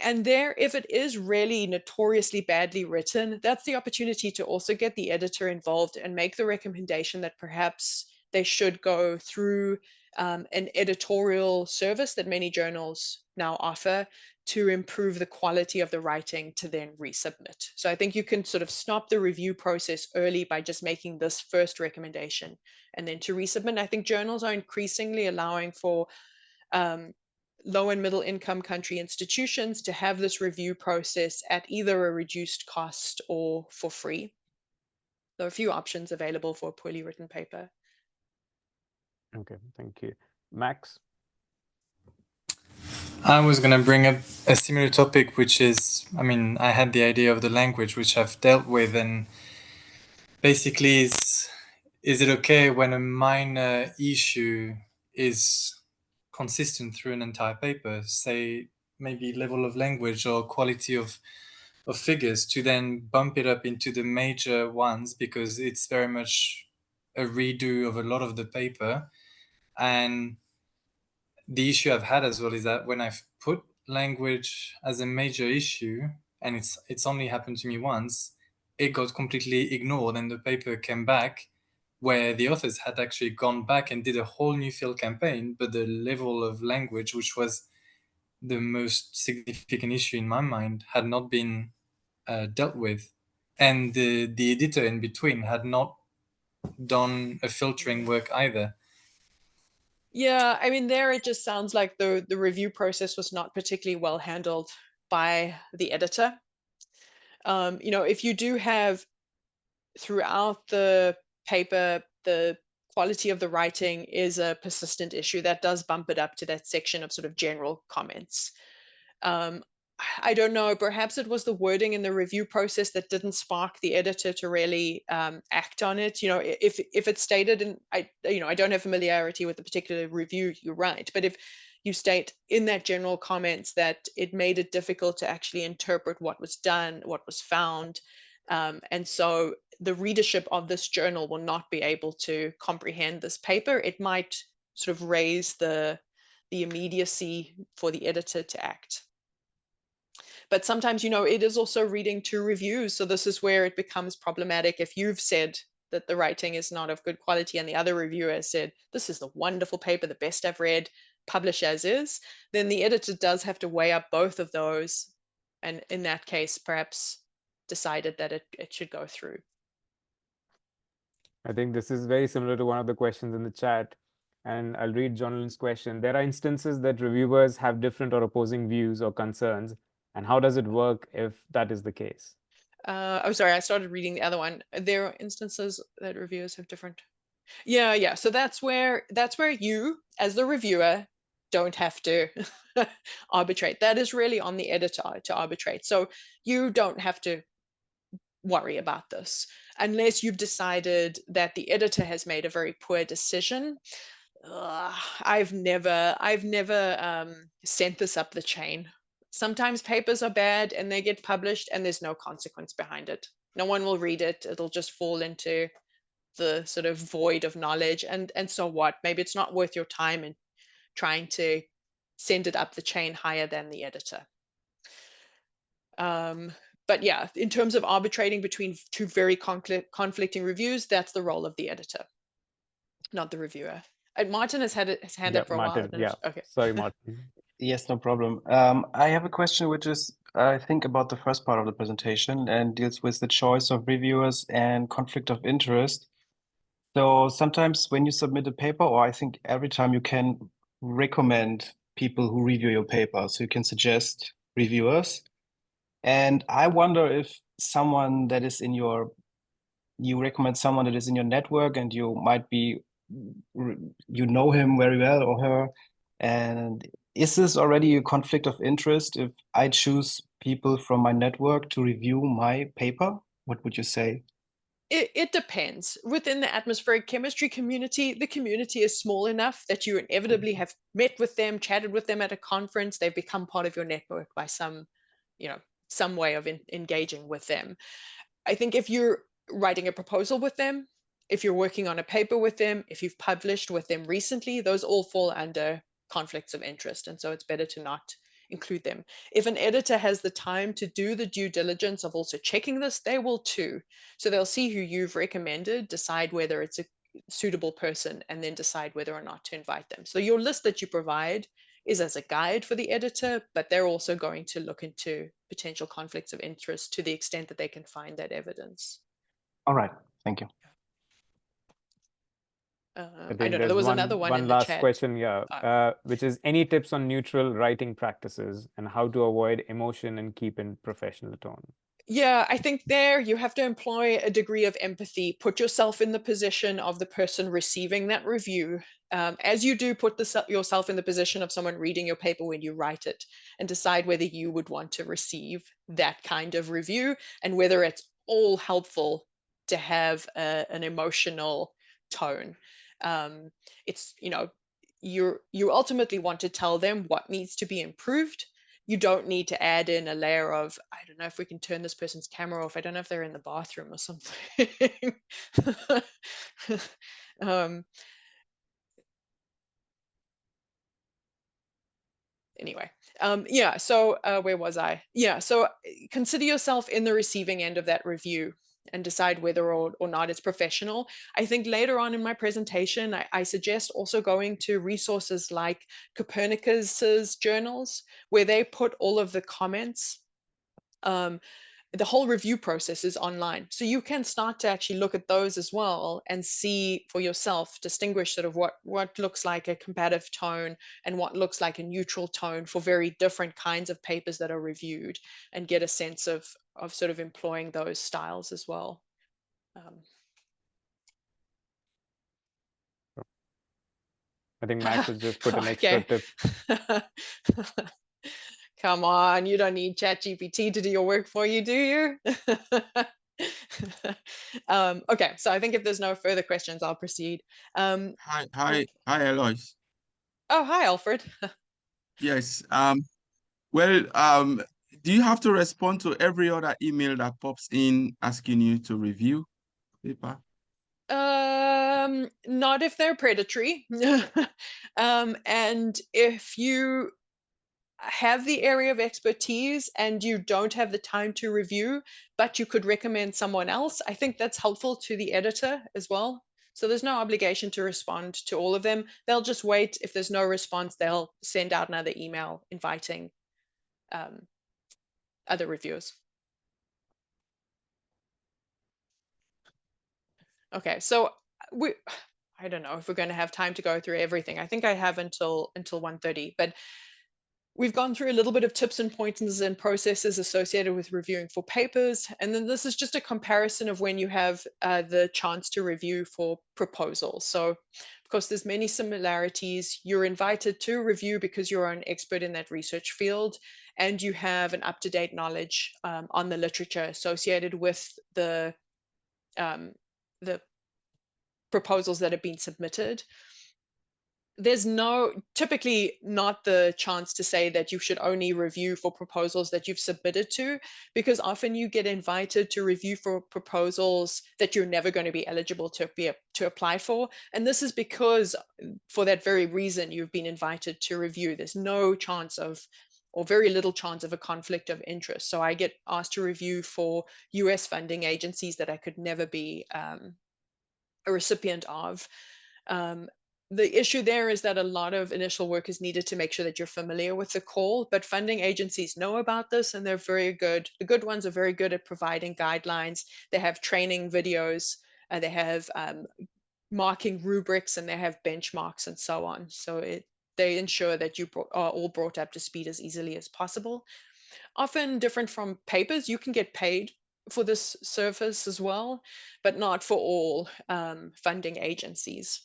And there, if it is really notoriously badly written, that's the opportunity to also get the editor involved and make the recommendation that perhaps they should go through an editorial service that many journals now offer to improve the quality of the writing to then resubmit. So I think you can sort of stop the review process early by just making this first recommendation and then to resubmit. I think journals are increasingly allowing for low and middle income country institutions to have this review process at either a reduced cost or for free. There are a few options available for a poorly written paper. Okay, thank you. Max? I was going to bring up a similar topic, which is, I mean, I had the idea of the language, which I've dealt with, and basically is it okay when a minor issue is consistent through an entire paper, say maybe level of language or quality of figures, to then bump it up into the major ones because it's very much a redo of a lot of the paper. And the issue I've had as well is that when I've put language as a major issue, and it's only happened to me once, it got completely ignored and the paper came back where the authors had actually gone back and did a whole new field campaign, but the level of language, which was the most significant issue in my mind, had not been dealt with. And the editor in between had not done a filtering work either. Yeah, I mean, there it just sounds like the review process was not particularly well handled by the editor. If you do have throughout the paper, the quality of the writing is a persistent issue, that does bump it up to that section of sort of general comments. I don't know, perhaps it was the wording in the review process that didn't spark the editor to really act on it. If it's stated, and I don't have familiarity with the particular review you write, but if you state in that general comments that it made it difficult to actually interpret what was done, what was found, and so the readership of this journal will not be able to comprehend this paper, it might sort of raise the immediacy for the editor to act. But sometimes, it is also reading two reviews. So this is where it becomes problematic. If you've said that the writing is not of good quality and the other reviewer has said, this is the wonderful paper, the best I've read, publish as is, then the editor does have to weigh up both of those. And in that case, perhaps decided that it should go through. I think this is very similar to one of the questions in the chat, and I'll read Jonathan's question. There are instances that reviewers have different or opposing views or concerns, and how does it work if that is the case? Oh, sorry, I started reading the other one. There are instances that reviewers have different. Yeah. So that's where you, as the reviewer, don't have to arbitrate. That is really on the editor to arbitrate. So you don't have to worry about this unless you've decided that the editor has made a very poor decision. I've never sent this up the chain. Sometimes papers are bad and they get published and there's no consequence behind it. No one will read it. It'll just fall into the sort of void of knowledge. And so what? Maybe it's not worth your time in trying to send it up the chain higher than the editor. But yeah, in terms of arbitrating between two very conflicting reviews, that's the role of the editor, not the reviewer. And Martin has had his hand up for a Martin, while. yeah. Okay. Sorry, Martin. Yes, no problem. I have a question which is, I think, about the first part of the presentation and deals with the choice of reviewers and conflict of interest. So sometimes when you submit a paper, or I think every time, you can recommend people who review your paper. So you can suggest reviewers. And I wonder if someone that is in your, you recommend someone that is in your network and you might be, you know him very well or her. And is this already a conflict of interest if I choose people from my network to review my paper? What would you say? It depends. Within the atmospheric chemistry community, the community is small enough that you inevitably have met with them, chatted with them at a conference. They've become part of your network by some way of engaging with them. I think if you're writing a proposal with them, if you're working on a paper with them, if you've published with them recently, those all fall under conflicts of interest. And so it's better to not include them. If an editor has the time to do the due diligence of also checking this, they will too. So they'll see who you've recommended, decide whether it's suitable person and then decide whether or not to invite them. So your list that you provide is as a guide for the editor, but they're also going to look into potential conflicts of interest to the extent that they can find that evidence. All right, thank you. I I think don't know, there there's was another one in one the last chat. question, which is any tips on neutral writing practices and how to avoid emotion and keep in professional tone? Yeah, I think there you have to employ a degree of empathy. Put yourself in the position of the person receiving that review. As you do, put yourself in the position of someone reading your paper when you write it, and decide whether you would want to receive that kind of review and whether it's all helpful to have an emotional tone. It's, you know, you ultimately want to tell them what needs to be improved. You don't need to add in a layer of, I don't know if we can turn this person's camera off. I don't know if they're in the bathroom or something. Anyway, yeah, so where was I? Yeah, so consider yourself in the receiving end of that review and decide whether or not it's professional. I think later on in my presentation, I suggest also going to resources like Copernicus's journals, where they put all of the comments. The whole review process is online. So you can start to actually look at those as well and see for yourself, distinguish sort of what looks like a combative tone and what looks like a neutral tone for very different kinds of papers that are reviewed, and get a sense of sort of employing those styles as well. I think Max has just put an extra tip. Come on, you don't need ChatGPT to do your work for you, do you? Okay, so I think if there's no further questions, I'll proceed. Hi, Alois. Oh, hi, Alfred. Yes. Well, do you have to respond to every other email that pops in asking you to review paper? Not if they're predatory. And if you have the area of expertise and you don't have the time to review, but you could recommend someone else, I think that's helpful to the editor as well. So there's no obligation to respond to all of them. They'll just wait. If there's no response, they'll send out another email inviting other reviewers. Okay, so I don't know if we're going to have time to go through everything. I think I have until 1:30, but we've gone through a little bit of tips and pointers and processes associated with reviewing for papers. And then this is just a comparison of when you have the chance to review for proposals. So of course, there's many similarities. You're invited to review because you're an expert in that research field, and you have an up-to-date knowledge on the literature associated with the proposals that have been submitted. There's typically not the chance to say that you should only review for proposals that you've submitted to, because often you get invited to review for proposals that you're never going to be eligible to apply for. And this is because for that very reason, you've been invited to review. There's no chance of, or very little chance of, a conflict of interest. So I get asked to review for US funding agencies that I could never be a recipient of. The issue there is that a lot of initial work is needed to make sure that you're familiar with the call, but funding agencies know about this and they're very good. The good ones are very good at providing guidelines. They have training videos, they have marking rubrics, and they have benchmarks and so on. So they ensure that you are all brought up to speed as easily as possible. Often different from papers, you can get paid for this service as well, but not for all funding agencies.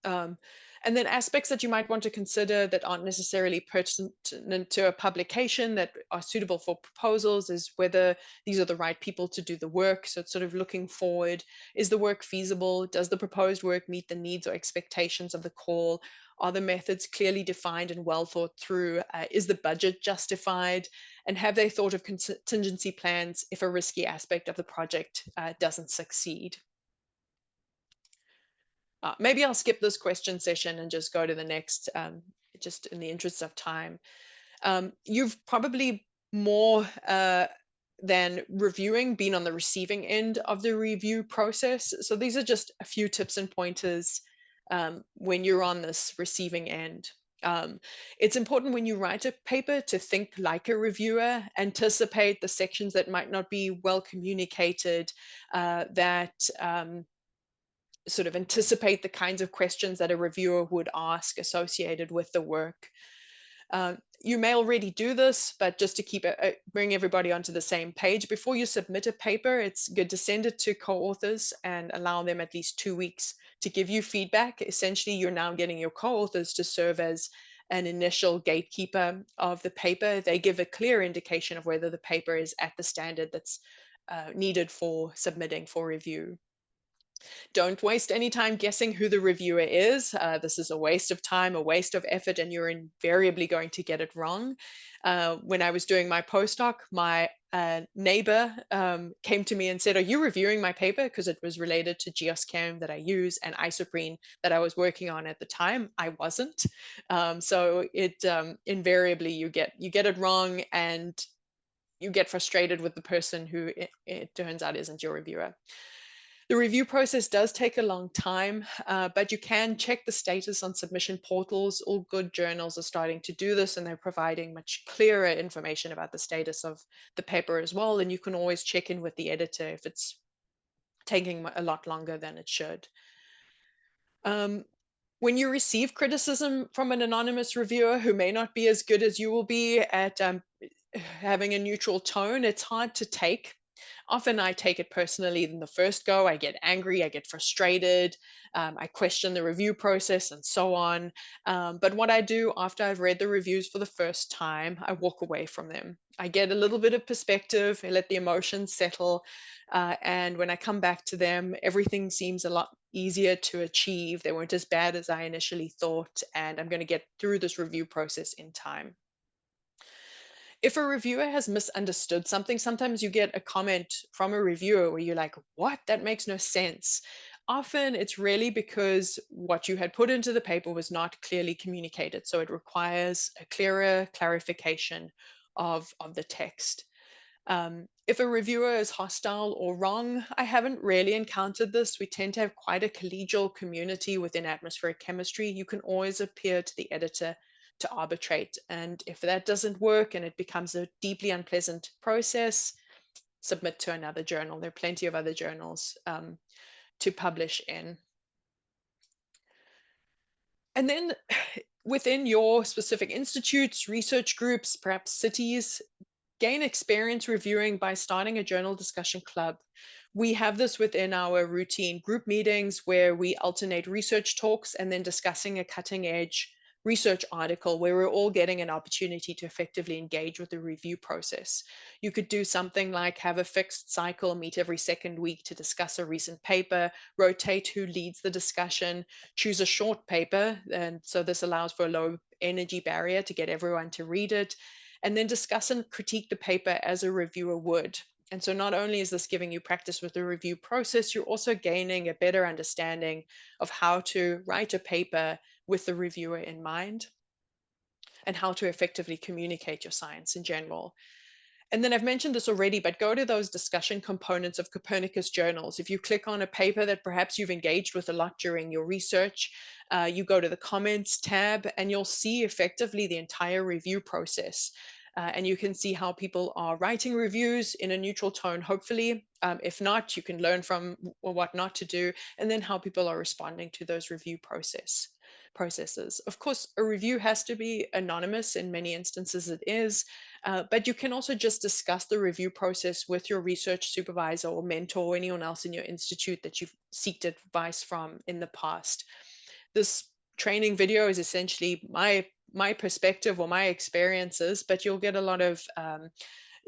And then aspects that you might want to consider that aren't necessarily pertinent to a publication that are suitable for proposals is whether these are the right people to do the work. So it's sort of looking forward. Is the work feasible? Does the proposed work meet the needs or expectations of the call? Are the methods clearly defined and well thought through? Is the budget justified? And have they thought of contingency plans if a risky aspect of the project doesn't succeed? Maybe I'll skip this question session and just go to the next, just in the interest of time. You've probably more than reviewing, being on the receiving end of the review process. So these are just a few tips and pointers when you're on this receiving end. It's important when you write a paper to think like a reviewer, anticipate the sections that might not be well communicated, sort of anticipate the kinds of questions that a reviewer would ask associated with the work. You may already do this, but just to bring everybody onto the same page, before you submit a paper, it's good to send it to co-authors and allow them at least 2 weeks to give you feedback. Essentially, you're now getting your co-authors to serve as an initial gatekeeper of the paper. They give a clear indication of whether the paper is at the standard that's needed for submitting for review. Don't waste any time guessing who the reviewer is. This is a waste of time, a waste of effort, and you're invariably going to get it wrong. When I was doing my postdoc, my neighbor came to me and said, "Are you reviewing my paper?" Because it was related to geoscam that I use and isoprene that I was working on at the time. I wasn't. So it invariably you get it wrong, and you get frustrated with the person who it turns out isn't your reviewer. The review process does take a long time, but you can check the status on submission portals. All good journals are starting to do this, and they're providing much clearer information about the status of the paper as well. And you can always check in with the editor if it's taking a lot longer than it should. When you receive criticism from an anonymous reviewer who may not be as good as you will be at having a neutral tone, it's hard to take. Often I take it personally in the first go. I get angry, I get frustrated, I question the review process and so on. But what I do after I've read the reviews for the first time, I walk away from them. I get a little bit of perspective, I let the emotions settle. And when I come back to them, everything seems a lot easier to achieve. They weren't as bad as I initially thought, and I'm going to get through this review process in time. If a reviewer has misunderstood something, sometimes you get a comment from a reviewer where you're like, what? That makes no sense. Often it's really because what you had put into the paper was not clearly communicated. So it requires a clearer clarification of the text. If a reviewer is hostile or wrong, I haven't really encountered this. We tend to have quite a collegial community within atmospheric chemistry. You can always appeal to the editor to arbitrate. And if that doesn't work and it becomes a deeply unpleasant process, submit to another journal. There are plenty of other journals to publish in. And then within your specific institutes, research groups, perhaps cities, gain experience reviewing by starting a journal discussion club. We have this within our routine group meetings where we alternate research talks and then discussing a cutting edge research article where we're all getting an opportunity to effectively engage with the review process. You could do something like have a fixed cycle, meet every second week to discuss a recent paper, rotate who leads the discussion, choose a short paper. And so this allows for a low energy barrier to get everyone to read it, and then discuss and critique the paper as a reviewer would. And so not only is this giving you practice with the review process, you're also gaining a better understanding of how to write a paper with the reviewer in mind and how to effectively communicate your science in general. And then I've mentioned this already, but go to those discussion components of Copernicus journals. If you click on a paper that perhaps you've engaged with a lot during your research, you go to the comments tab and you'll see effectively the entire review process. And you can see how people are writing reviews in a neutral tone, hopefully. If not, you can learn from what not to do, and then how people are responding to those review processes. Of course, a review has to be anonymous. In many instances it is, but you can also just discuss the review process with your research supervisor or mentor or anyone else in your institute that you've sought advice from in the past. This training video is essentially my perspective or my experiences, but you'll get a lot of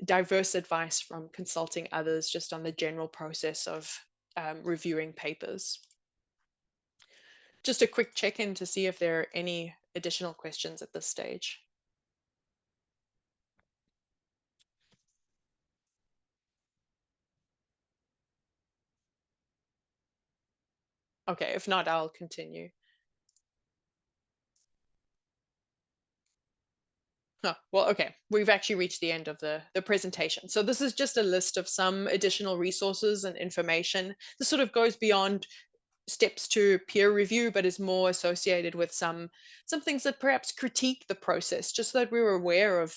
diverse advice from consulting others just on the general process of reviewing papers. Just a quick check-in to see if there are any additional questions at this stage. Okay, if not, I'll continue. Oh, well, okay. We've actually reached the end of the presentation. So this is just a list of some additional resources and information. This sort of goes beyond steps to peer review, but is more associated with some things that perhaps critique the process, just so that we were aware of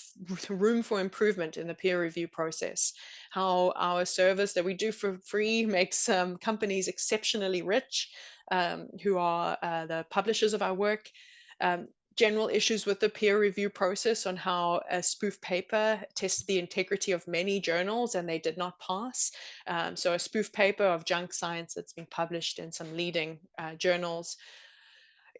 room for improvement in the peer review process. How our service that we do for free makes companies exceptionally rich, who are the publishers of our work. General issues with the peer review process on how a spoof paper tested the integrity of many journals and they did not pass. So a spoof paper of junk science that's been published in some leading journals.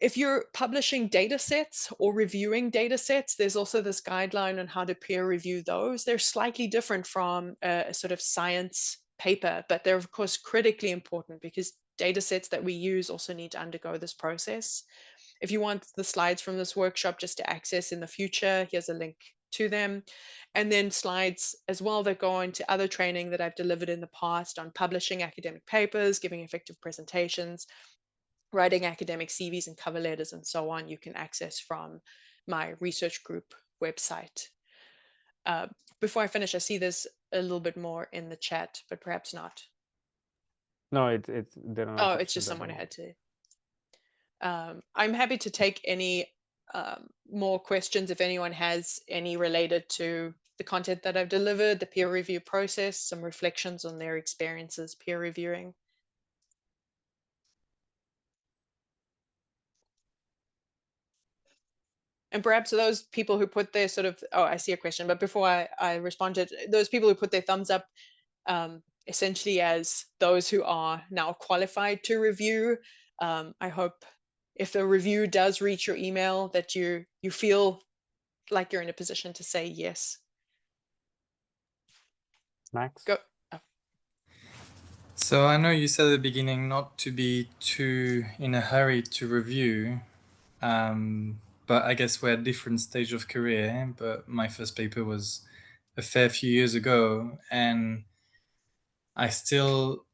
If you're publishing data sets or reviewing data sets, there's also this guideline on how to peer review those. They're slightly different from a sort of science paper, but they're of course critically important because data sets that we use also need to undergo this process. If you want the slides from this workshop just to access in the future, here's a link to them. And then slides as well that go into other training that I've delivered in the past on publishing academic papers, giving effective presentations, writing academic CVs and cover letters and so on, you can access from my research group website. Before I finish, I see there's a little bit more in the chat, but perhaps not. No, there are no Oh, it's questions just at someone the had to. I'm happy to take any more questions if anyone has any related to the content that I've delivered, the peer review process, some reflections on their experiences peer reviewing. And perhaps those people who put their sort of, oh, I see a question, but before I respond to it, those people who put their thumbs up essentially as those who are now qualified to review, I hope if the review does reach your email that you feel like you're in a position to say yes. Max? Go. Oh. So I know you said at the beginning not to be too in a hurry to review, but I guess we're at different stage of career. But my first paper was a fair few years ago, and I still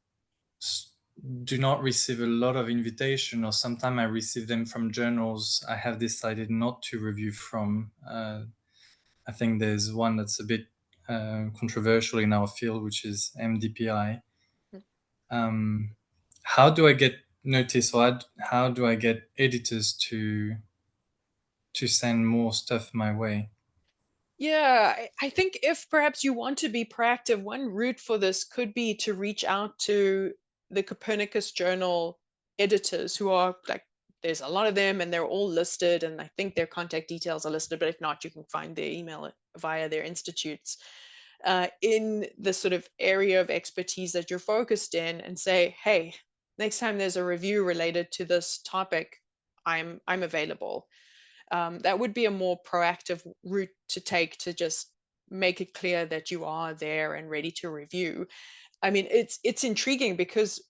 do not receive a lot of invitation, or sometimes I receive them from journals I have decided not to review from. I think there's one that's a bit controversial in our field, which is MDPI. How do I get notice, or how do I get editors to send more stuff my way? Yeah, I think if perhaps you want to be proactive, one route for this could be to reach out to the Copernicus Journal editors who are like, there's a lot of them and they're all listed, and I think their contact details are listed, but if not, you can find their email via their institutes in the sort of area of expertise that you're focused in, and say, hey, next time there's a review related to this topic, I'm available. That would be a more proactive route to take to just make it clear that you are there and ready to review. I mean, it's intriguing because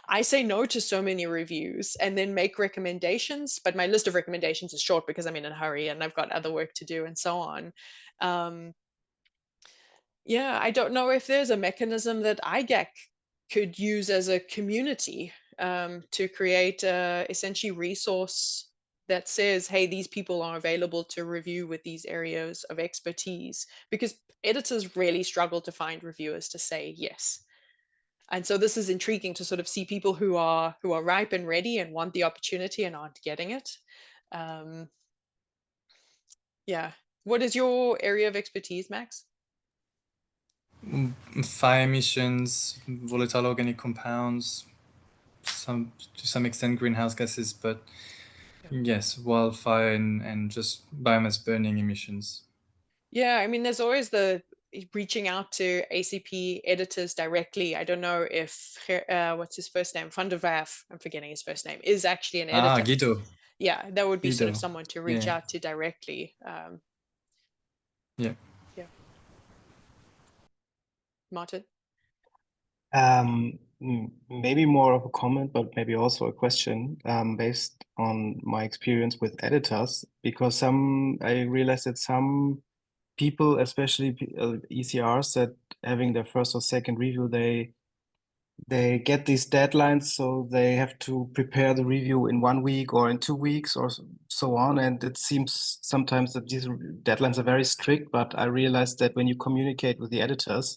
I say no to so many reviews and then make recommendations, but my list of recommendations is short because I'm in a hurry and I've got other work to do and so on. Yeah, I don't know if there's a mechanism that IGAC could use as a community to create essentially resource that says, hey, these people are available to review with these areas of expertise, because editors really struggle to find reviewers to say yes. And so this is intriguing to sort of see people who are ripe and ready and want the opportunity and aren't getting it. Yeah. What is your area of expertise, Max? Fire emissions, volatile organic compounds, to some extent greenhouse gases, but yes, wildfire and just biomass burning emissions. Yeah, I mean, there's always the reaching out to ACP editors directly. I don't know if what's his first name, Van der Werf, I'm forgetting his first name, is actually an editor. Guido. Yeah, that would be sort of Guido. someone to reach Yeah. out to directly. Yeah. Martin? Maybe more of a comment, but maybe also a question, based on my experience with editors, because I realized that some people, especially ECRs, that having their first or second review, they they get these deadlines, so they have to prepare the review in 1 week or in 2 weeks or so on. And it seems sometimes that these deadlines are very strict, but I realized that when you communicate with the editors,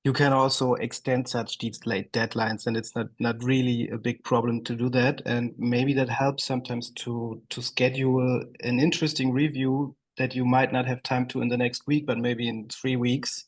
you can also extend such these late deadlines, and it's not really a big problem to do that. And maybe that helps sometimes to schedule an interesting review that you might not have time to in the next week, but maybe in 3 weeks,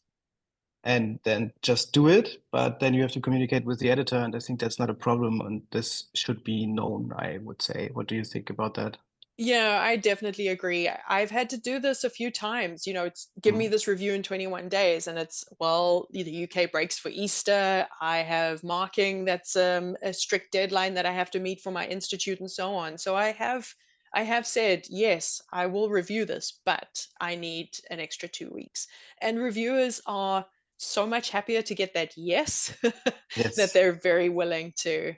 and then just do it. But then you have to communicate with the editor, and I think that's not a problem, and this should be known, I would say. What do you think about that? Yeah, I definitely agree. I've had to do this a few times. It's give me this review in 21 days, and it's, well, the UK breaks for Easter. I have marking that's a strict deadline that I have to meet for my institute and so on. So I have said, yes, I will review this, but I need an extra 2 weeks. And reviewers are so much happier to get that yes, that Yes. they're very willing to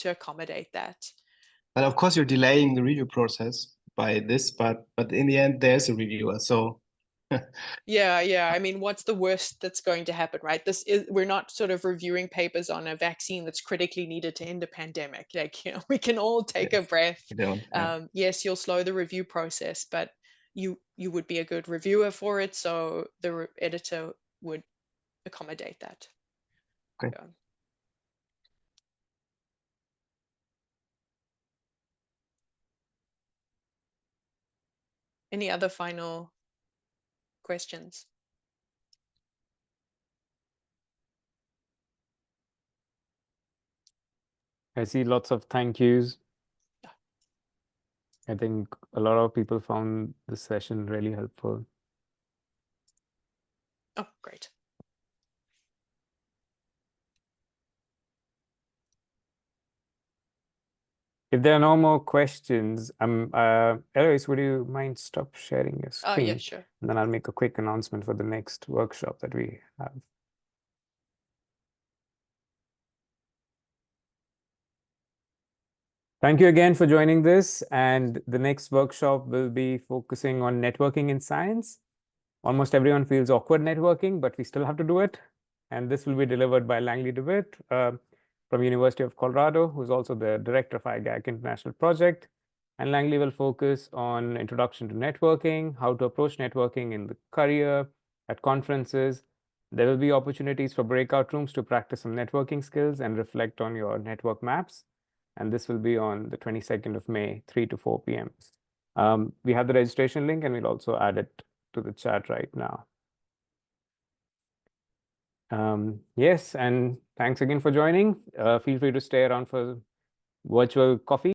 accommodate that. But of course, you're delaying the review process by this, but in the end, there's a reviewer. So Yeah. I mean, what's the worst that's going to happen, right? We're not sort of reviewing papers on a vaccine that's critically needed to end a pandemic. Like, we can all take a breath. you don't. Yeah. Yes, you'll slow the review process, but you would be a good reviewer for it, so the editor would accommodate that. Okay. Yeah. Any other final questions? I see lots of thank yous. Yeah. I think a lot of people found this session really helpful. Oh, great. If there are no more questions, Eloise, would you mind stop sharing your Oh, screen? yeah, sure. And then I'll make a quick announcement for the next workshop that we have. Thank you again for joining this. And the next workshop will be focusing on networking in science. Almost everyone feels awkward networking, but we still have to do it. And this will be delivered by Langley DeWitt from University of Colorado, who's also the director of IGAC International Project. And Langley will focus on introduction to networking, how to approach networking in the career, at conferences. There will be opportunities for breakout rooms to practice some networking skills and reflect on your network maps. And this will be on the 22nd of May, 3 to 4 p.m. We have the registration link, and we'll also add it to the chat right now. Yes, and thanks again for joining. Feel free to stay around for virtual coffee.